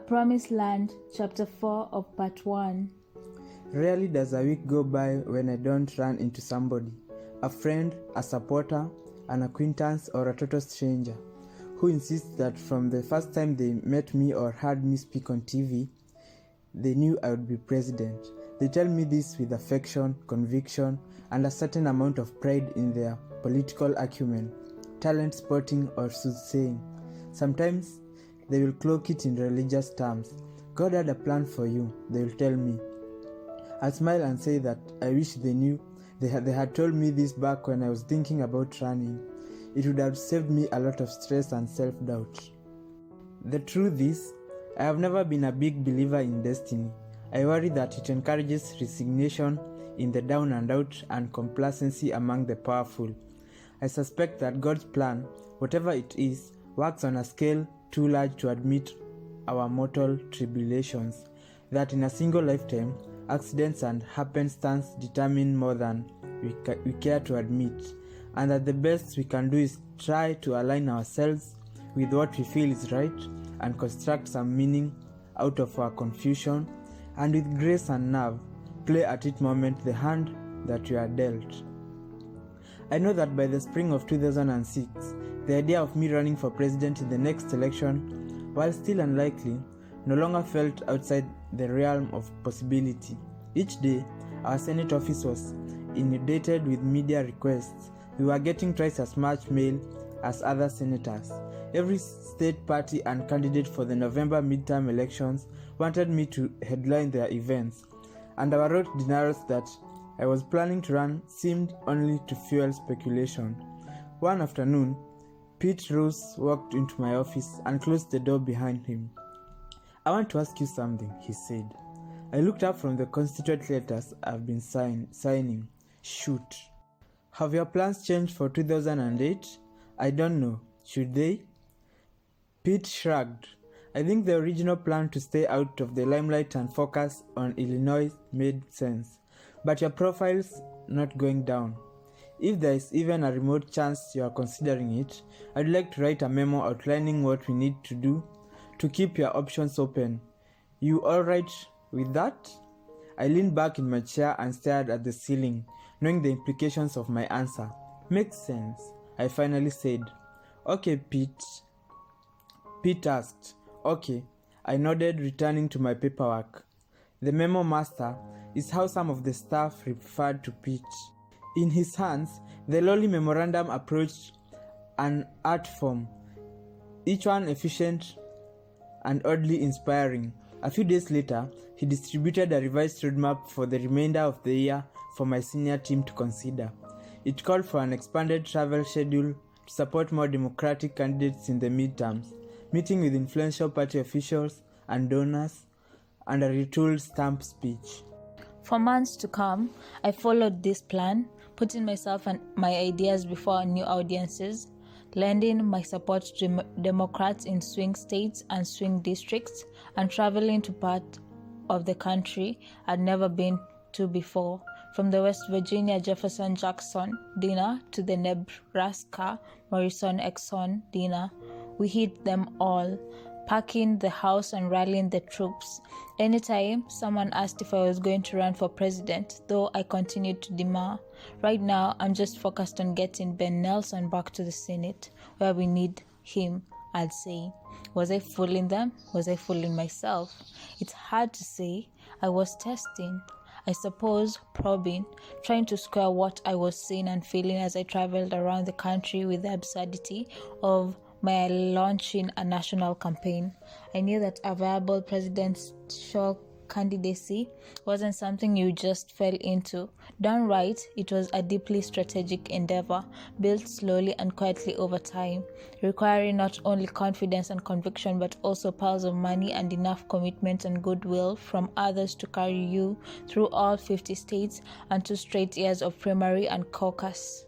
Promised Land, Chapter 4 of Part 1. Rarely does a week go by when I don't run into somebody, a friend, a supporter, an acquaintance, or a total stranger, who insists that from the first time they met me or heard me speak on TV, they knew I would be president. They tell me this with affection, conviction, and a certain amount of pride in their political acumen, talent spotting, or soothsaying. Sometimes they will cloak it in religious terms. God had a plan for you, they will tell me. I smile and say that I wish they knew they had told me this back when I was thinking about running. It would have saved me a lot of stress and self-doubt. The truth is, I have never been a big believer in destiny. I worry that it encourages resignation in the down and out and complacency among the powerful. I suspect that God's plan, whatever it is, works on a scale too large to admit our mortal tribulations, that in a single lifetime, accidents and happenstance determine more than we care to admit, and that the best we can do is try to align ourselves with what we feel is right and construct some meaning out of our confusion, and with grace and nerve, play at each moment the hand that we are dealt. I know that by the spring of 2006, the idea of me running for president in the next election, while still unlikely, no longer felt outside the realm of possibility. Each day, our Senate office was inundated with media requests. We were getting twice as much mail as other senators. Every state party and candidate for the November midterm elections wanted me to headline their events, and our rote denials that I was planning to run seemed only to fuel speculation. One afternoon, Pete Rouse walked into my office and closed the door behind him. "I want to ask you something," he said. I looked up from the constituent letters I've been signing. "Shoot. Have your plans changed for 2008? "I don't know. Should they?" Pete shrugged. "I think the original plan to stay out of the limelight and focus on Illinois made sense. But your profile's not going down. If there is even a remote chance you are considering it, I'd like to write a memo outlining what we need to do to keep your options open. You all right with that?" I leaned back in my chair and stared at the ceiling, knowing the implications of my answer. "Makes sense," I finally said. "Okay, Pete." Pete asked. "Okay." I nodded, returning to my paperwork. The memo master is how some of the staff referred to Pete. In his hands, the lowly memorandum approached an art form, each one efficient and oddly inspiring. A few days later, he distributed a revised roadmap for the remainder of the year for my senior team to consider. It called for an expanded travel schedule to support more Democratic candidates in the midterms, meeting with influential party officials and donors, and a retooled stamp speech. For months to come, I followed this plan, putting myself and my ideas before new audiences, lending my support to Democrats in swing states and swing districts, and traveling to parts of the country I'd never been to before, from the West Virginia Jefferson-Jackson dinner to the Nebraska Morrison-Exxon dinner. We hit them all, packing the house and rallying the troops. Anytime someone asked if I was going to run for president, though I continued to demur. Right now, I'm just focused on getting Ben Nelson back to the Senate, where we need him, I'd say. Was I fooling them? Was I fooling myself? It's hard to say. I was testing. I suppose, probing, trying to square what I was seeing and feeling as I traveled around the country with the absurdity of my launching a national campaign. I knew that a viable presidential candidacy wasn't something you just fell into. Downright, it was a deeply strategic endeavor, built slowly and quietly over time, requiring not only confidence and conviction but also piles of money and enough commitment and goodwill from others to carry you through all 50 states and 2 straight years of primary and caucus.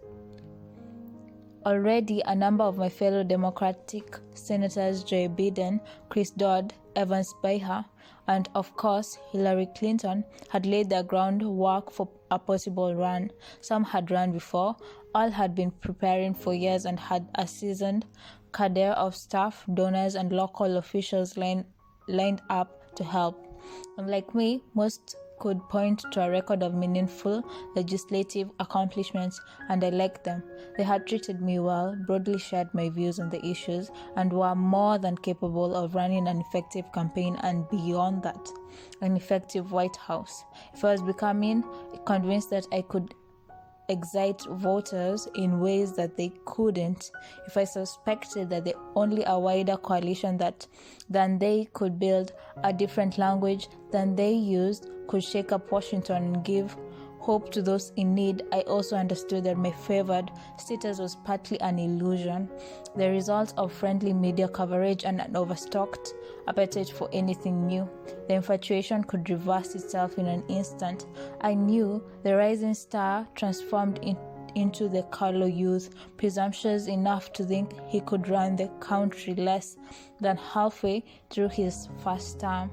Already, a number of my fellow Democratic Senators, Joe Biden, Chris Dodd, Evans Beha, and of course Hillary Clinton, had laid the groundwork for a possible run. Some had run before, all had been preparing for years and had a seasoned cadre of staff, donors, and local officials lined lined up to help. Unlike me, most could point to a record of meaningful legislative accomplishments, and I liked them. They had treated me well, broadly shared my views on the issues, and were more than capable of running an effective campaign and beyond that, an effective White House. If I was becoming convinced that I could excite voters in ways that they couldn't, if I suspected that only a wider coalition than they could build, a different language than they used, could shake up Washington and give hope to those in need, I also understood that my favored status was partly an illusion, the result of friendly media coverage and an overstocked appetite for anything new. The infatuation could reverse itself in an instant. I knew the rising star transformed into the callow youth, presumptuous enough to think he could run the country less than halfway through his first term.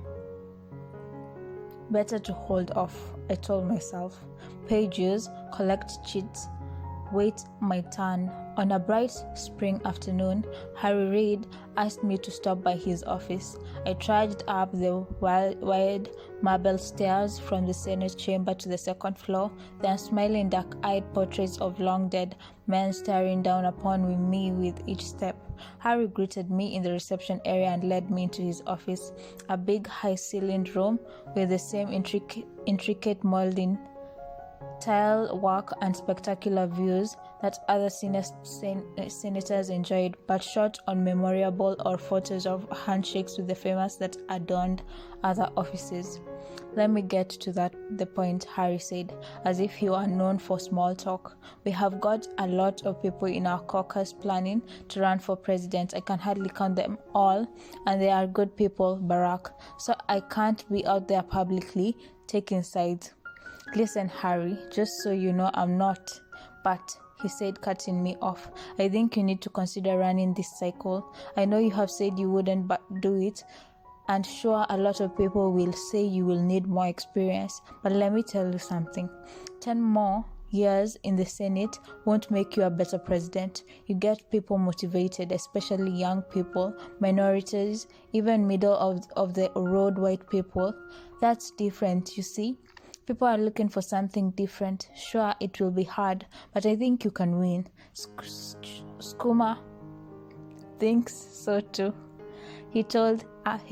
Better to hold off, I told myself. Pay dues, collect cheats, wait my turn. On a bright spring afternoon, Harry Reid asked me to stop by his office. I trudged up the wide marble stairs from the Senate chamber to the second floor, then smiling dark-eyed portraits of long-dead men staring down upon me with each step. Harry greeted me in the reception area and led me into his office, a big high-ceilinged room with the same intricate molding, tile work and spectacular views that other senators enjoyed, but shot on memorable or photos of handshakes with the famous that adorned other offices. Let me get to the point, Harry said, as if he were known for small talk. We have got a lot of people in our caucus planning to run for president. I can hardly count them all, and they are good people, Barack, so I can't be out there publicly taking sides. Listen, Harry, just so you know I'm not, but, he said, cutting me off, I think you need to consider running this cycle. I know you have said you wouldn't do it, and sure, a lot of people will say you will need more experience, but let me tell you something. 10 more years in the Senate won't make you a better president. You get people motivated, especially young people, minorities, even middle of the road white people. That's different, you see. People are looking for something different. Sure, it will be hard, but I think you can win. Schumer thinks so too. He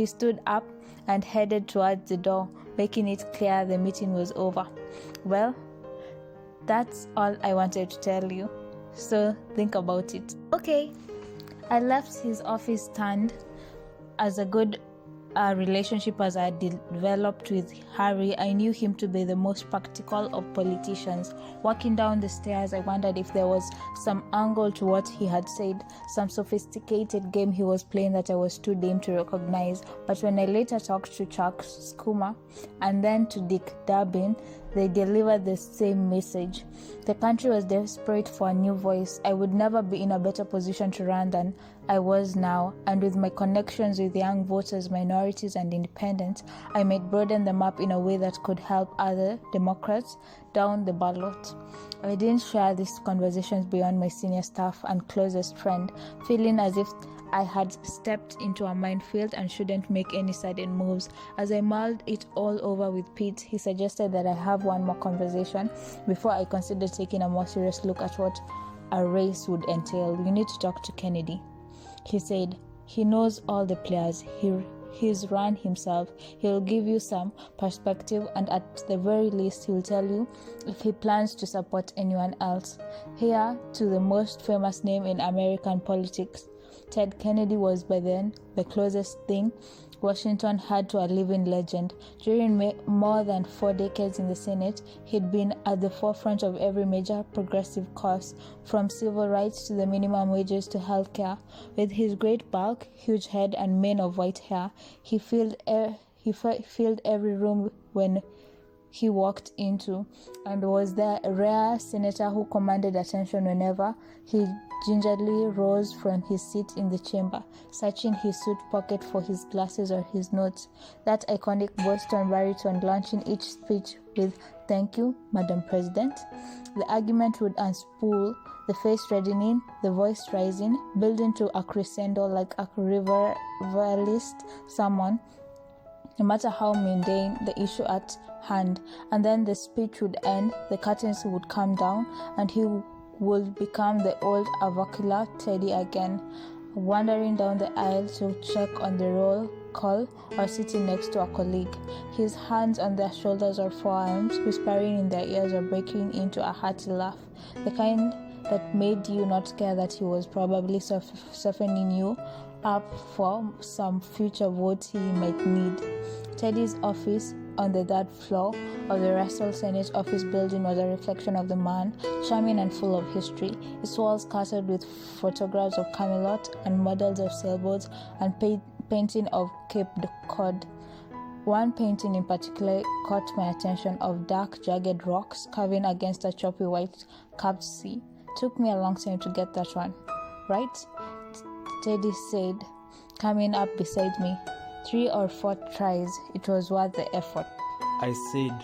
stood up and headed towards the door, making it clear the meeting was over. Well, that's all I wanted to tell you, so think about it. Okay, I left his office stand as a good relationship as I developed with Harry. I knew him to be the most practical of politicians. Walking down the stairs, I wondered if there was some angle to what he had said, some sophisticated game he was playing that I was too dim to recognize. But when I later talked to Chuck Schumer and then to Dick Durbin, they delivered the same message. The country was desperate for a new voice. I would never be in a better position to run than I was now, and with my connections with young voters, minorities, and independents, I might broaden them up in a way that could help other Democrats down the ballot. I didn't share these conversations beyond my senior staff and closest friend, feeling as if I had stepped into a minefield and shouldn't make any sudden moves. As I mulled it all over with Pete, he suggested that I have one more conversation before I consider taking a more serious look at what a race would entail. You need to talk to Kennedy, he said. He knows all the players. He's run himself. He'll give you some perspective, and at the very least he'll tell you if he plans to support anyone else. Here to the most famous name in American politics. Ted Kennedy was by then the closest thing Washington had to a living legend. During more than 4 decades in the Senate, he'd been at the forefront of every major progressive cause, from civil rights to the minimum wages to healthcare. With his great bulk, huge head, and mane of white hair, he filled every room when he walked into, and was the rare senator who commanded attention whenever he gingerly rose from his seat in the chamber, searching his suit pocket for his glasses or his notes. That iconic Boston baritone launching each speech with "Thank you, Madam President." The argument would unspool, the face reddening, the voice rising, building to a crescendo like a revivalist sermon. no matter how mundane the issue at hand. And then the speech would end, the curtains would come down, and he would become the old avuncular Teddy again, wandering down the aisle to check on the roll call or sitting next to a colleague, his hands on their shoulders or forearms, whispering in their ears or breaking into a hearty laugh, the kind that made you not care that he was probably softening you up for some future vote he might need. Teddy's office on the third floor of the Russell Senate office building was a reflection of the man, charming and full of history, its walls covered with photographs of Camelot and models of sailboats and painting of Cape Cod. One painting in particular caught my attention, of dark, jagged rocks carving against a choppy white-capped sea. Took me a long time to get that one right, Teddy said, coming up beside me. 3 or 4 tries, it was worth the effort, I said.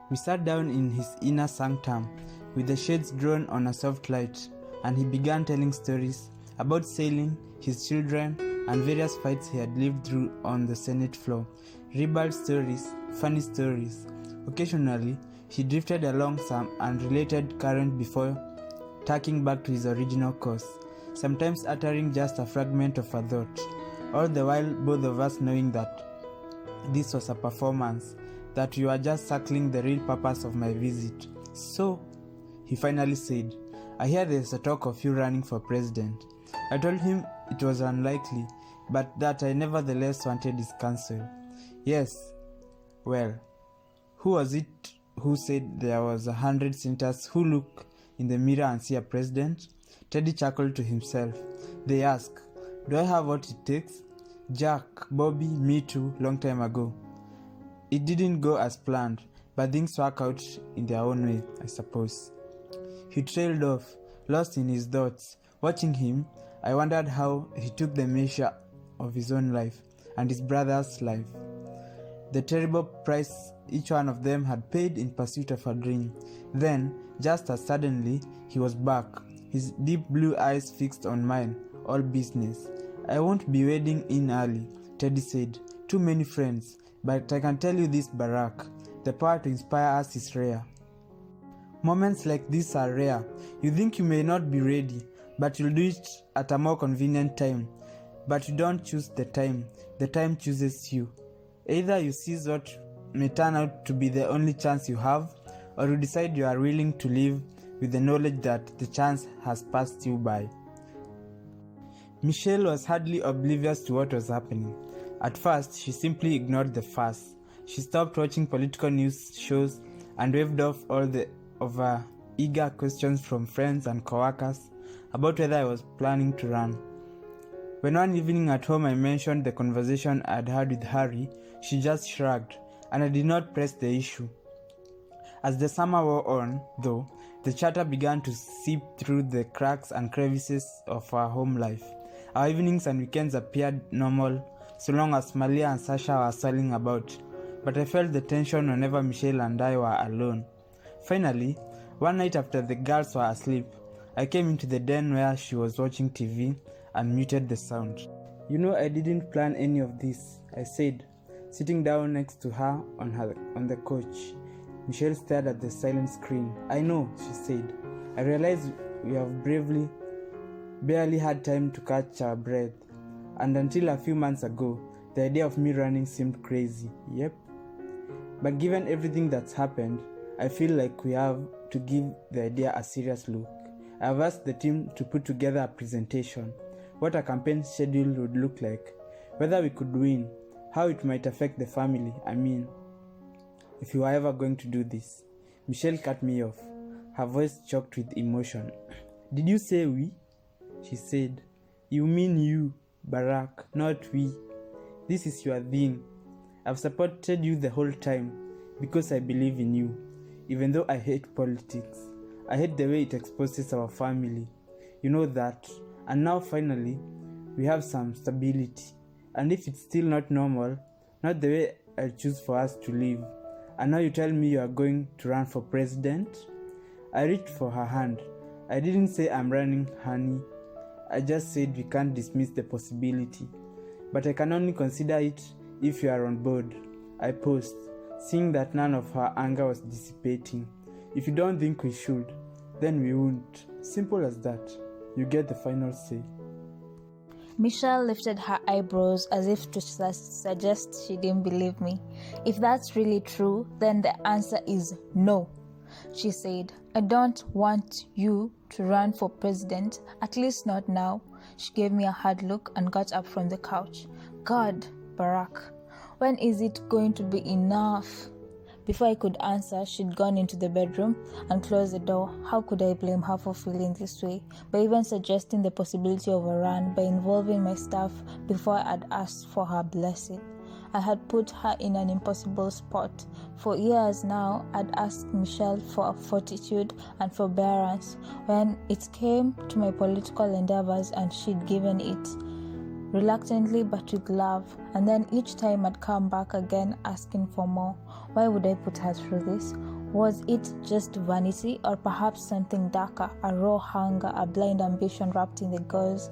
We sat down in his inner sanctum, with the shades drawn on a soft light, and he began telling stories about sailing, his children, and various fights he had lived through on the Senate floor. Ribald stories, funny stories. Occasionally, he drifted along some unrelated current before tacking back to his original course, sometimes uttering just a fragment of a thought, all the while both of us knowing that this was a performance, that we were just circling the real purpose of my visit. So, he finally said, I hear there's a talk of you running for president. I told him it was unlikely, but that I nevertheless wanted his counsel. Yes, well, who was it who said there was 100 senators who look in the mirror and see a president? Teddy chuckled to himself. They ask, do I have what it takes? Jack, Bobby, me too, long time ago. It didn't go as planned, but things work out in their own way, I suppose. He trailed off, lost in his thoughts. Watching him, I wondered how he took the measure of his own life and his brother's life. The terrible price each one of them had paid in pursuit of a dream. Then, just as suddenly, he was back, his deep blue eyes fixed on mine, all business. I won't be wading in early, Teddy said. Too many friends, but I can tell you this, Barack, the power to inspire us is rare. Moments like this are rare. You think you may not be ready, but you'll do it at a more convenient time. But you don't choose the time chooses you. Either you seize what may turn out to be the only chance you have, or you decide you are willing to live with the knowledge that the chance has passed you by. Michelle was hardly oblivious to what was happening. At first, she simply ignored the fuss. She stopped watching political news shows and waved off all the eager questions from friends and coworkers about whether I was planning to run. When one evening at home I mentioned the conversation I had had with Harry, she just shrugged, and I did not press the issue. As the summer wore on, though, the chatter began to seep through the cracks and crevices of our home life. Our evenings and weekends appeared normal, so long as Malia and Sasha were swirling about, but I felt the tension whenever Michelle and I were alone. Finally, one night after the girls were asleep, I came into the den where she was watching TV and muted the sound. You know, I didn't plan any of this, I said, sitting down next to her on the couch. Michelle stared at the silent screen. I know, she said. I realized we have barely had time to catch our breath. And until a few months ago, the idea of me running seemed crazy. Yep. But given everything that's happened, I feel like we have to give the idea a serious look. I have asked the team to put together a presentation, what a campaign schedule would look like, whether we could win, how it might affect the family, if you are ever going to do this. Michelle cut me off, her voice choked with emotion. Did you say we? She said. You mean you, Barack, not we. This is your thing. I've supported you the whole time because I believe in you, even though I hate politics. I hate the way it exposes our family. You know that. And now finally, we have some stability. And if it's still not normal, not the way I choose for us to live, and now you tell me you are going to run for president? I reached for her hand. I didn't say I'm running, honey. I just said we can't dismiss the possibility. But I can only consider it if you are on board. I post, seeing that none of her anger was dissipating. If you don't think we should, then we won't. Simple as that. You get the final say. Michelle lifted her eyebrows as if to suggest she didn't believe me. If that's really true, then the answer is no, she said. I don't want you to run for president, at least not now. She gave me a hard look and got up from the couch. God, Barack, when is it going to be enough? Before I could answer, she'd gone into the bedroom and closed the door. How could I blame her for feeling this way? By even suggesting the possibility of a run, by involving my staff before I'd asked for her blessing. I had put her in an impossible spot. For years now, I'd asked Michelle for fortitude and forbearance when it came to my political endeavors, and she'd given it. Reluctantly but with love, and then each time I'd come back again asking for more. Why would I put her through this? Was it just vanity, or perhaps something darker, a raw hunger, a blind ambition wrapped in the girl's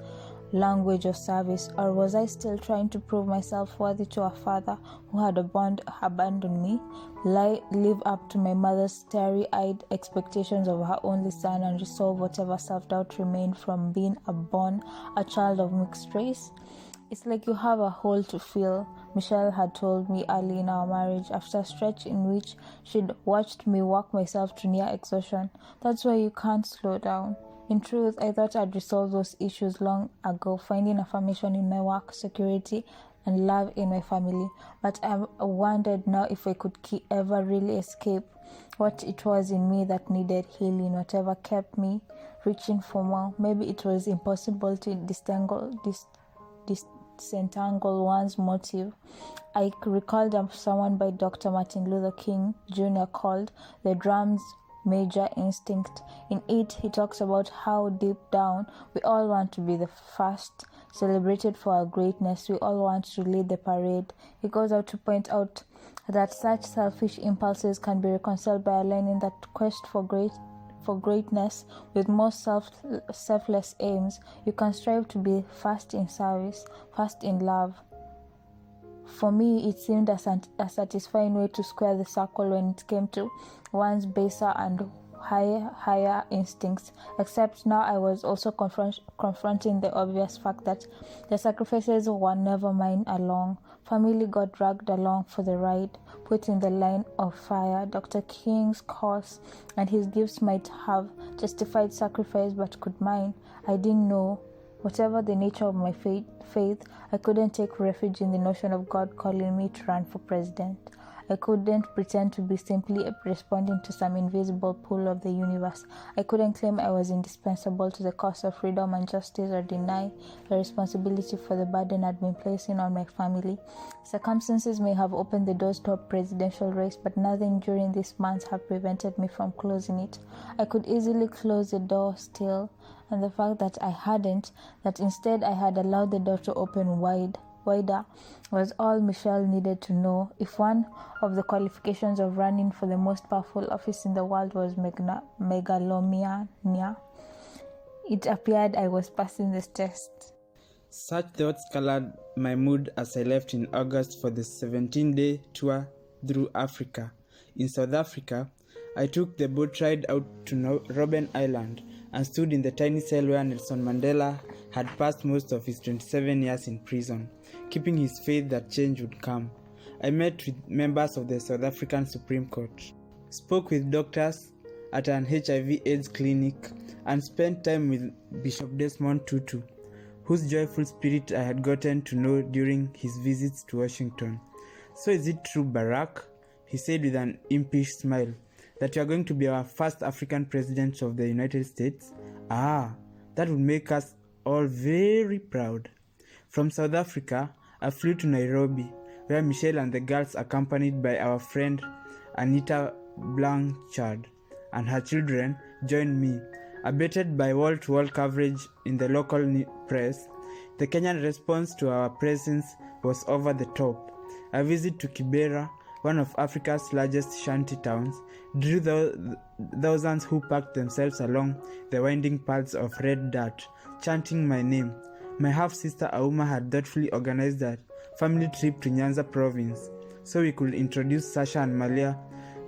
language of service? Or was I still trying to prove myself worthy to a father who had abandoned me, live up to my mother's starry-eyed expectations of her only son, and resolve whatever self-doubt remained from being a child of mixed race? It's like you have a hole to fill, Michelle had told me early in our marriage, after a stretch in which she'd watched me work myself to near exhaustion. That's why you can't slow down. In truth, I thought I'd resolved those issues long ago, finding affirmation in my work, security, and love in my family. But I wondered now if I could ever really escape what it was in me that needed healing, whatever kept me reaching for more. Maybe it was impossible to disentangle one's motive. I recalled someone by Dr. Martin Luther King Jr. called The Drum's Major Instinct. In it, he talks about how deep down we all want to be the first, celebrated for our greatness. We all want to lead the parade. He goes out to point out that such selfish impulses can be reconciled by aligning that quest for greatness with more selfless aims. You can strive to be first in service, first in love. For me, it seemed a satisfying way to square the circle when it came to one's baser and higher instincts, except now I was also confronting the obvious fact that the sacrifices were never mine alone. Family got dragged along for the ride, put in the line of fire. Dr. King's cause and his gifts might have justified sacrifice, but could mine? I didn't know. Whatever the nature of my faith, I couldn't take refuge in the notion of God calling me to run for president. I couldn't pretend to be simply responding to some invisible pull of the universe. I couldn't claim I was indispensable to the cause of freedom and justice, or deny the responsibility for the burden I'd been placing on my family. Circumstances may have opened the doors to a presidential race, but nothing during these months have prevented me from closing it. I could easily close the door still, and the fact that I hadn't, that instead I had allowed the door to open wider, was all Michelle needed to know. If one of the qualifications of running for the most powerful office in the world was megalomania, it appeared I was passing this test. Such thoughts colored my mood as I left in August for the 17-day tour through Africa. In South Africa, I took the boat ride out to Robben Island and stood in the tiny cell where Nelson Mandela had passed most of his 27 years in prison, keeping his faith that change would come. I met with members of the South African Supreme Court, spoke with doctors at an HIV/AIDS clinic, and spent time with Bishop Desmond Tutu, whose joyful spirit I had gotten to know during his visits to Washington. "So is it true, Barack?" he said with an impish smile, "that you are going to be our first African president of the United States? Ah, that would make us all very proud." From South Africa, I flew to Nairobi, where Michelle and the girls, accompanied by our friend Anita Blanchard and her children, joined me. Abetted by wall-to-wall coverage in the local press, the Kenyan response to our presence was over the top. A visit to Kibera, one of Africa's largest shanty towns, drew thousands who packed themselves along the winding paths of red dirt, chanting my name. My half-sister Auma had thoughtfully organized a family trip to Nyanza province so we could introduce Sasha and Malia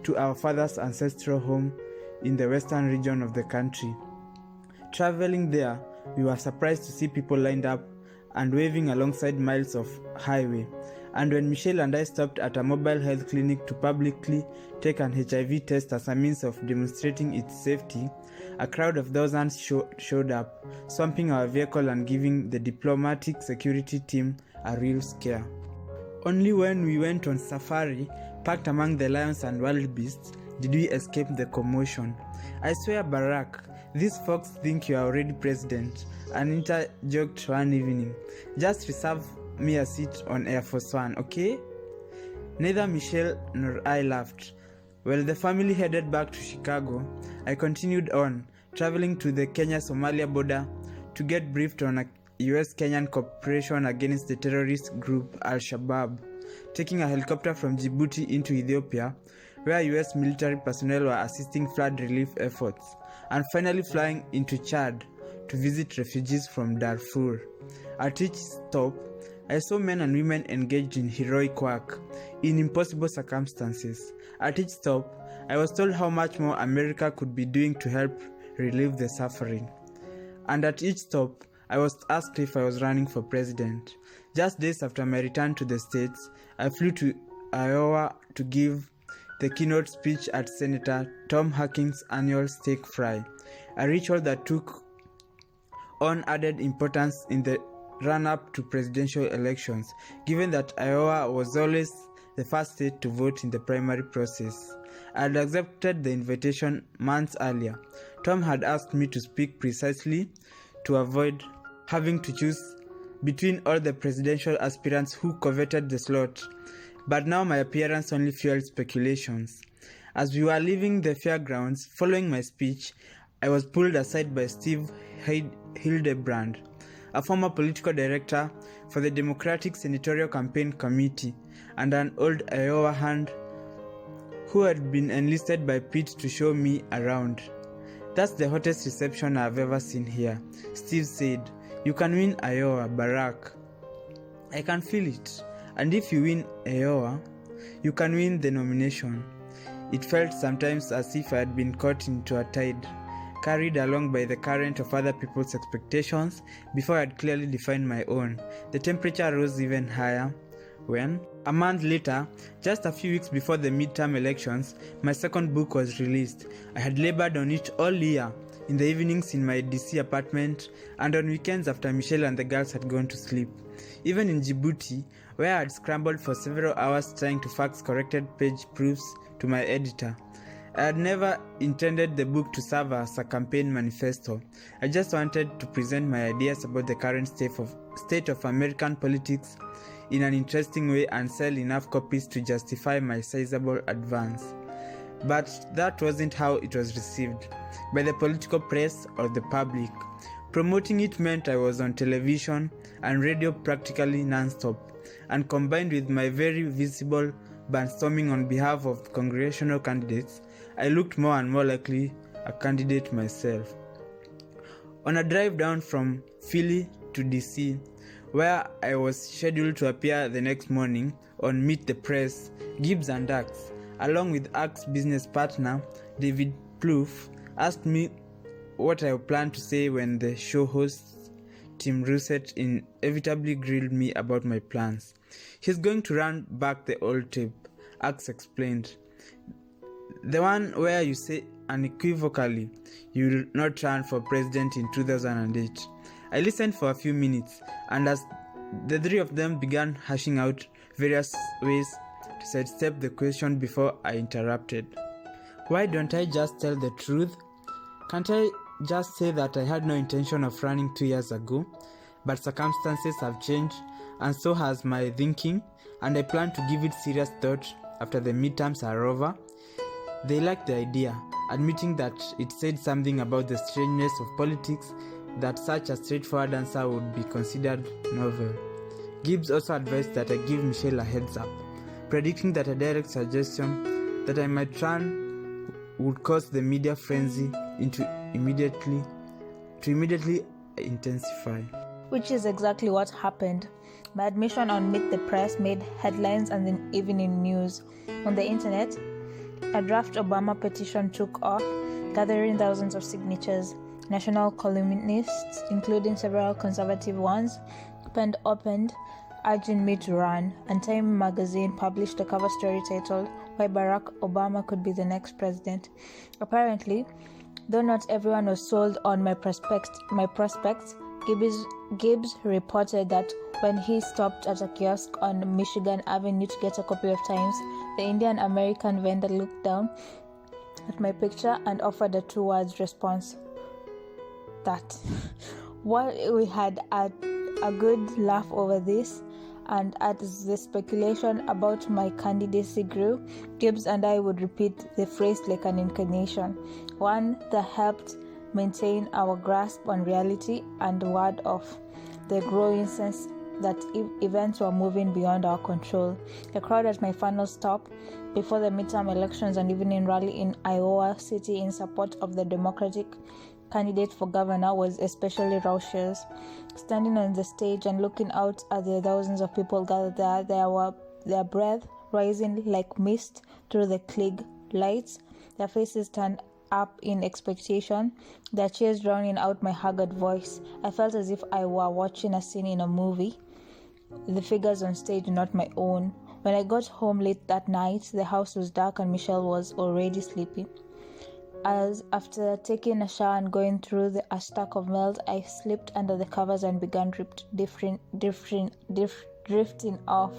to our father's ancestral home in the western region of the country. Traveling there, we were surprised to see people lined up and waving alongside miles of highway. And when Michelle and I stopped at a mobile health clinic to publicly take an HIV test as a means of demonstrating its safety, a crowd of thousands showed up, swamping our vehicle and giving the diplomatic security team a real scare. Only when we went on safari, packed among the lions and wild beasts, did we escape the commotion. I swear, Barack, these folks think you are already president, Anita joked one evening. Just reserve me a seat on Air Force One, okay? Neither Michelle nor I laughed. While the family headed back to Chicago, I continued on, traveling to the Kenya-Somalia border to get briefed on a US-Kenyan cooperation against the terrorist group Al-Shabaab, taking a helicopter from Djibouti into Ethiopia, where US military personnel were assisting flood relief efforts, and finally flying into Chad to visit refugees from Darfur. At each stop, I saw men and women engaged in heroic work in impossible circumstances. At each stop, I was told how much more America could be doing to help relieve the suffering. And at each stop, I was asked if I was running for president. Just days after my return to the States, I flew to Iowa to give the keynote speech at Senator Tom Hacking's annual steak fry, a ritual that took on added importance in the run-up to presidential elections, given that Iowa was always the first state to vote in the primary process. I had accepted the invitation months earlier. Tom had asked me to speak precisely to avoid having to choose between all the presidential aspirants who coveted the slot, but now my appearance only fueled speculations. As we were leaving the fairgrounds, following my speech, I was pulled aside by Steve Hildebrand, a former political director for the Democratic Senatorial Campaign Committee and an old Iowa hand who had been enlisted by Pete to show me around. "That's the hottest reception I've ever seen here," Steve said. "You can win Iowa, Barack." "I can feel it. And if you win Iowa, you can win the nomination." It felt sometimes as if I had been caught into a tide, carried along by the current of other people's expectations before I had clearly defined my own. The temperature rose even higher when, a month later, just a few weeks before the midterm elections, my second book was released. I had labored on it all year, in the evenings in my DC apartment, and on weekends after Michelle and the girls had gone to sleep. Even in Djibouti, where I had scrambled for several hours trying to fax corrected page proofs to my editor. I had never intended the book to serve as a campaign manifesto. I just wanted to present my ideas about the current state of American politics in an interesting way and sell enough copies to justify my sizable advance. But that wasn't how it was received, by the political press or the public. Promoting it meant I was on television and radio practically non-stop, and combined with my very visible bandstorming on behalf of congressional candidates, I looked more and more likely a candidate myself. On a drive down from Philly to DC, where I was scheduled to appear the next morning on Meet the Press, Gibbs and Axe, along with Axe's business partner, David Plouffe, asked me what I planned to say when the show host, Tim Russert, inevitably grilled me about my plans. "He's going to run back the old tape," Axe explained. "The one where you say unequivocally you will not run for president in 2008. I listened for a few minutes, and as the three of them began hashing out various ways to sidestep the question before I interrupted. "Why don't I just tell the truth? Can't I just say that I had no intention of running 2 years ago, but circumstances have changed, and so has my thinking, and I plan to give it serious thought after the midterms are over?" They liked the idea, admitting that it said something about the strangeness of politics that such a straightforward answer would be considered novel. Gibbs also advised that I give Michelle a heads up, predicting that a direct suggestion that I might run would cause the media frenzy to immediately intensify. Which is exactly what happened. My admission on Meet the Press made headlines and then evening news. On the internet, a draft Obama petition took off, gathering thousands of signatures. National columnists, including several conservative ones, opened urging me to run, and Time magazine published a cover story titled "Why Barack Obama Could Be the Next President." Apparently, though not everyone was sold on my prospects, Gibbs reported that when he stopped at a kiosk on Michigan Avenue to get a couple of times, the Indian American vendor looked down at my picture and offered a 2-word response. That. While we had a good laugh over this, and as the speculation about my candidacy grew, Gibbs and I would repeat the phrase like an incarnation, one that helped maintain our grasp on reality and ward off the growing sense that events were moving beyond our control. The crowd at my final stop before the midterm elections and evening rally in Iowa City in support of the Democratic candidate for governor was especially raucous. Standing on the stage and looking out at the thousands of people gathered there, their breath rising like mist through the Klieg lights, their faces turned up in expectation, their cheers drowning out my haggard voice. I felt as if I were watching a scene in a movie, the figures on stage not my own. When I got home late that night, the house was dark and Michelle was already sleeping. As after taking a shower and going through a stack of mails, I slipped under the covers and began drifting off.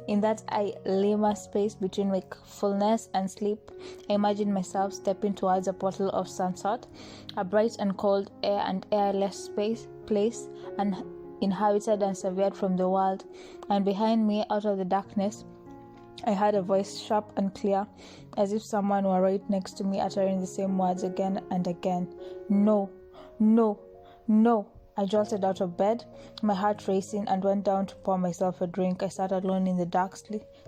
In that limber space between wakefulness and sleep, I imagined myself stepping towards a portal of some sort, a bright and cold air and airless place, uninhabited and severed from the world. And behind me, out of the darkness, I heard a voice sharp and clear, as if someone were right next to me, uttering the same words again and again. No, no, no. I jolted out of bed, my heart racing, and went down to pour myself a drink. I sat alone in the dark,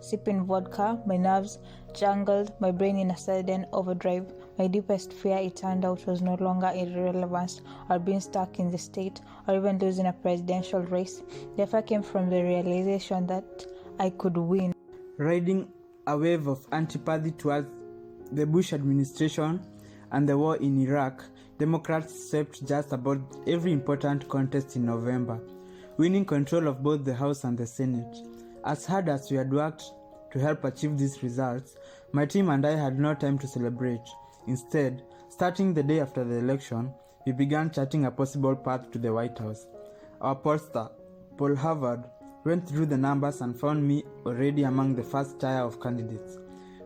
sipping vodka, my nerves jangled, my brain in a sudden overdrive. My deepest fear, it turned out, was no longer irrelevance, or being stuck in the state, or even losing a presidential race. The fear came from the realization that I could win. Riding a wave of antipathy towards the Bush administration and the war in Iraq, Democrats swept just about every important contest in November, winning control of both the House and the Senate. As hard as we had worked to help achieve these results, my team and I had no time to celebrate. Instead, starting the day after the election, we began charting a possible path to the White House. Our pollster, Paul Harvard, went through the numbers and found me already among the first tier of candidates.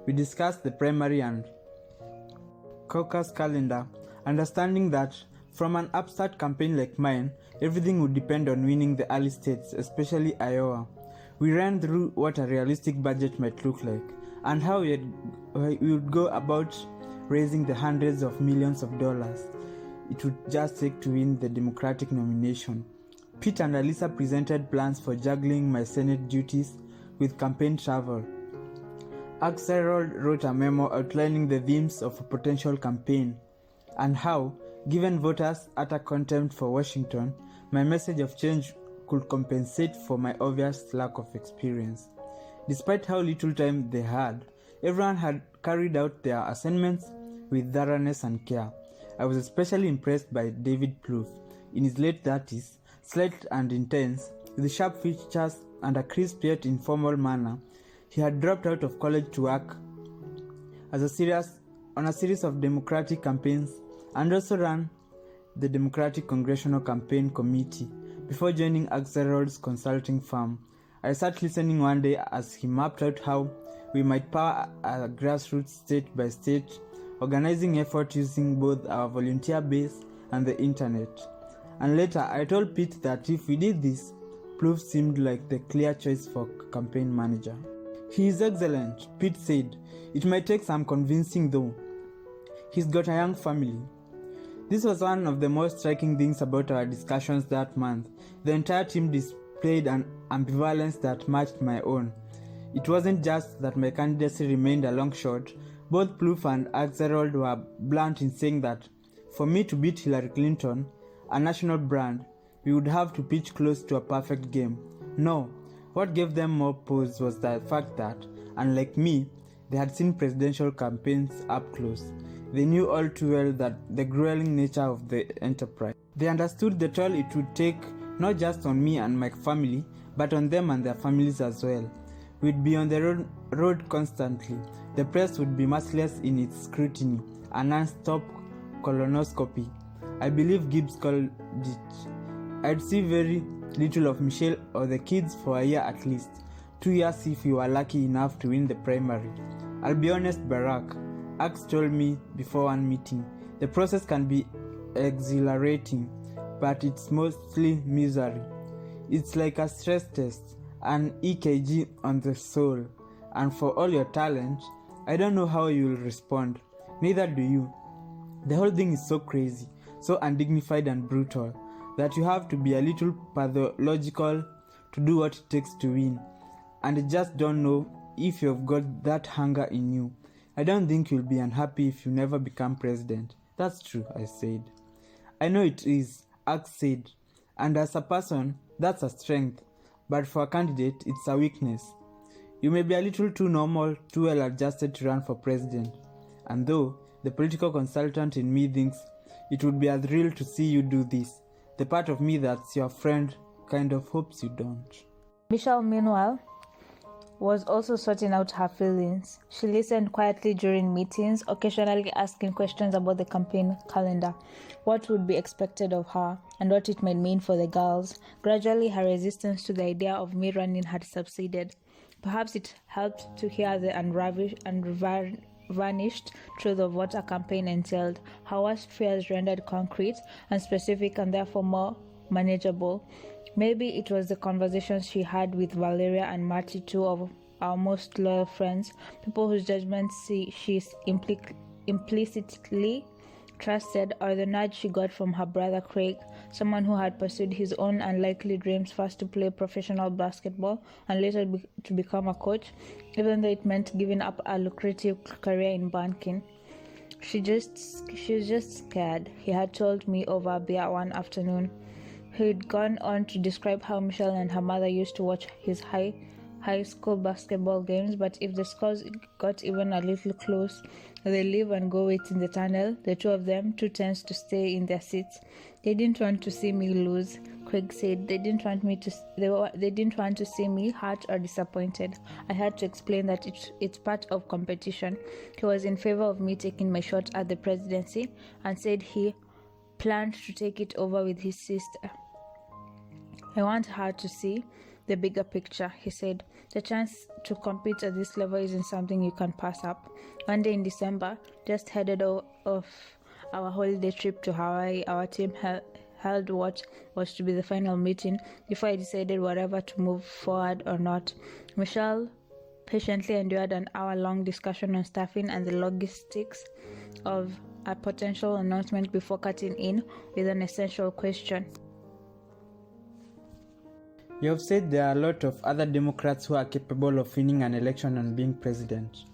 We discussed the primary and caucus calendar, understanding that from an upstart campaign like mine, everything would depend on winning the early states, especially Iowa. We ran through what a realistic budget might look like, and how we would go about raising the hundreds of millions of dollars it would just take to win the Democratic nomination. Pete and Alyssa presented plans for juggling my Senate duties with campaign travel. Axelrod wrote a memo outlining the themes of a potential campaign, and how, given voters' utter contempt for Washington, my message of change could compensate for my obvious lack of experience. Despite how little time they had, everyone had carried out their assignments with thoroughness and care. I was especially impressed by David Plouffe. In his late 30s, slight and intense, with sharp features and a crisp yet informal manner, he had dropped out of college to work on a series of Democratic campaigns and also ran the Democratic Congressional Campaign Committee before joining Axelrod's consulting firm. I sat listening one day as he mapped out how we might power a grassroots state by state organizing effort using both our volunteer base and the internet. And later, I told Pete that if we did this, Plouffe seemed like the clear choice for campaign manager. He is excellent, Pete said. It might take some convincing though. He's got a young family. This was one of the most striking things about our discussions that month. The entire team displayed an ambivalence that matched my own. It wasn't just that my candidacy remained a long shot. Both Plouffe and Axelrod were blunt in saying that for me to beat Hillary Clinton, a national brand, we would have to pitch close to a perfect game. No, What gave them more pause was the fact that, unlike me, they had seen presidential campaigns up close. They knew all too well that the grueling nature of the enterprise. They understood the toll it would take not just on me and my family, but on them and their families as well. We'd be on the road constantly. The press would be merciless in its scrutiny, a non-stop colonoscopy. I believe Gibbs called it. I'd see very little of Michelle or the kids for a year at least. 2 years if we were lucky enough to win the primary. I'll be honest, Barack, Axe told me before one meeting, the process can be exhilarating, but it's mostly misery. It's like a stress test, an EKG on the soul, and for all your talent, I don't know how you'll respond. Neither do you. The whole thing is so crazy, so undignified and brutal, that you have to be a little pathological to do what it takes to win. And I just don't know if you've got that hunger in you. I don't think you'll be unhappy if you never become president. That's true, I said. I know it is, Axe said. And as a person, that's a strength. But for a candidate, it's a weakness. You may be a little too normal, too well adjusted to run for president. And though the political consultant in me thinks it would be a thrill to see you do this, the part of me that's your friend kind of hopes you don't. Michelle, meanwhile, was also sorting out her feelings. She listened quietly during meetings, occasionally asking questions about the campaign calendar, what would be expected of her, and what it might mean for the girls. Gradually, her resistance to the idea of me running had subsided. Perhaps it helped to hear the unvarnished truth of what a campaign entailed, her worst fears rendered concrete and specific and therefore more manageable. Maybe it was the conversations she had with Valeria and Marty, two of our most loyal friends, people whose judgments she implicitly trusted, or the nudge she got from her brother Craig, someone who had pursued his own unlikely dreams, first to play professional basketball and later to become a coach, even though it meant giving up a lucrative career in banking. She was just scared, he had told me over a beer one afternoon. He'd gone on to describe how Michelle and her mother used to watch his high school basketball games, but if the scores got even a little close, they leave and go wait in the tunnel, the two of them, too tense to stay in their seats. They didn't want to see me lose, Craig said. They didn't want to see me hurt or disappointed. I had to explain that it's part of competition. He was in favor of me taking my shot at the presidency and said he planned to take it over with his sister. I want her to see the bigger picture, he said. The chance to compete at this level isn't something you can pass up. One day in December, just headed off our holiday trip to Hawaii, our team held what was to be the final meeting before I decided whether to move forward or not. Michelle patiently endured an hour-long discussion on staffing and the logistics of a potential announcement before cutting in with an essential question. You have said there are a lot of other Democrats who are capable of winning an election and being president.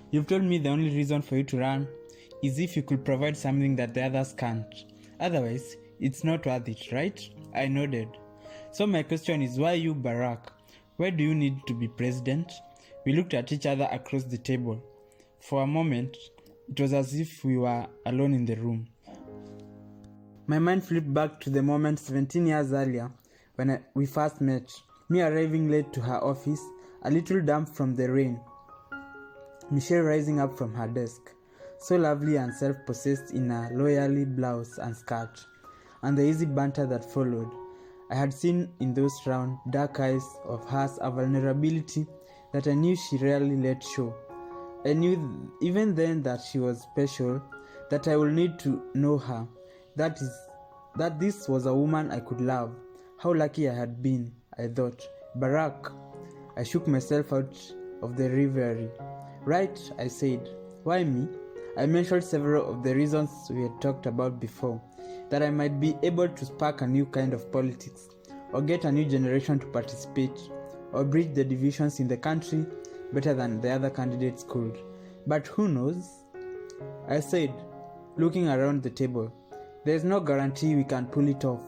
You've told me the only reason for you to run is if you could provide something that the others can't. Otherwise, it's not worth it, right? I nodded. So my question is, why you, Barack? Why do you need to be president? We looked at each other across the table. For a moment, it was as if we were alone in the room. My mind flipped back to the moment 17 years earlier when we first met, me arriving late to her office, a little damp from the rain. Michelle rising up from her desk, so lovely and self-possessed in a loyally blouse and skirt, and the easy banter that followed. I had seen in those round, dark eyes of hers a vulnerability that I knew she rarely let show. I knew even then that she was special, that I would need to know her, that this was a woman I could love. How lucky I had been, I thought. Barack. I shook myself out of the reverie. Right, I said. Why me? I mentioned several of the reasons we had talked about before, that I might be able to spark a new kind of politics, or get a new generation to participate, or bridge the divisions in the country better than the other candidates could. But who knows? I said, looking around the table. There's no guarantee we can pull it off.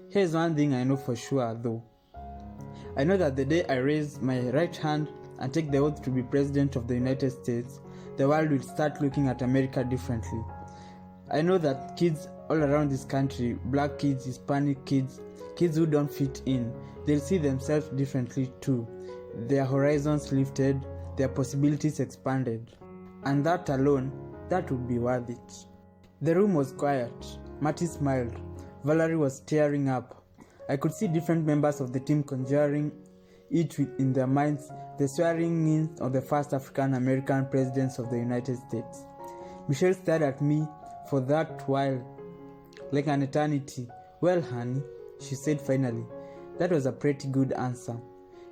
Here's one thing I know for sure, though. I know that the day I raise my right hand and take the oath to be President of the United States, the world will start looking at America differently. I know that kids all around this country, black kids, Hispanic kids, kids who don't fit in, they'll see themselves differently too. Their horizons lifted, their possibilities expanded. And that alone, that would be worth it. The room was quiet. Marty smiled. Valerie was tearing up. I could see different members of the team conjuring each in their minds the swearing in of the first African American presidents of the United States. Michelle stared at me for that while, like an eternity. "Well, honey," she said finally. That was a pretty good answer.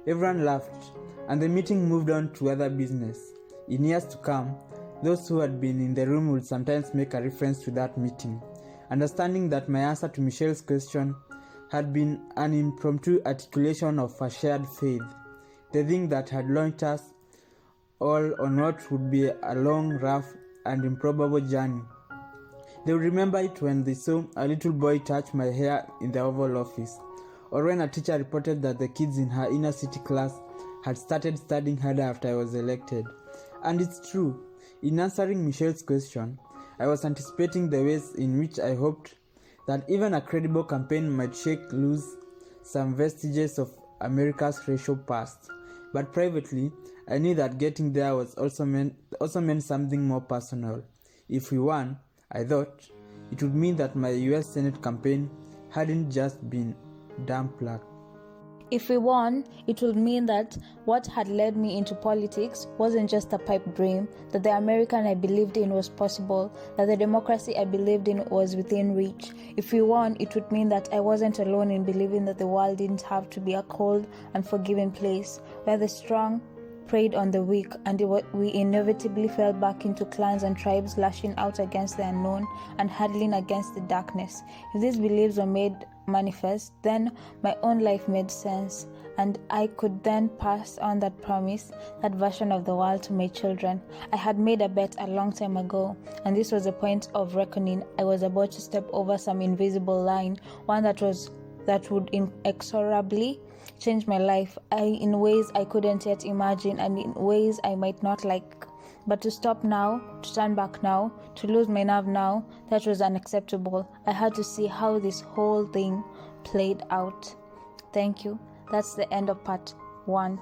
Everyone laughed, and the meeting moved on to other business. In years to come, those who had been in the room would sometimes make a reference to that meeting, understanding that my answer to Michelle's question had been an impromptu articulation of a shared faith, the thing that had launched us all on what would be a long, rough, and improbable journey. They would remember it when they saw a little boy touch my hair in the Oval Office, or when a teacher reported that the kids in her inner city class had started studying harder after I was elected. And it's true, in answering Michelle's question, I was anticipating the ways in which I hoped that even a credible campaign might shake loose some vestiges of America's racial past. But privately, I knew that getting there was also meant something more personal. If we won, I thought, it would mean that my US Senate campaign hadn't just been dumb luck. If we won, it would mean that what had led me into politics wasn't just a pipe dream, that the American I believed in was possible, that the democracy I believed in was within reach. If we won, it would mean that I wasn't alone in believing that the world didn't have to be a cold and forgiving place, where the strong preyed on the weak, and we inevitably fell back into clans and tribes lashing out against the unknown and huddling against the darkness. If these beliefs were made manifest, then my own life made sense, and I could then pass on that promise, that version of the world to my children. I had made a bet a long time ago, and this was a point of reckoning. I was about to step over some invisible line, one that would inexorably change my life, in ways I couldn't yet imagine, and in ways I might not like. But to stop now, to turn back now, to lose my nerve now, that was unacceptable. I had to see how this whole thing played out. Thank you. That's the end of part 1.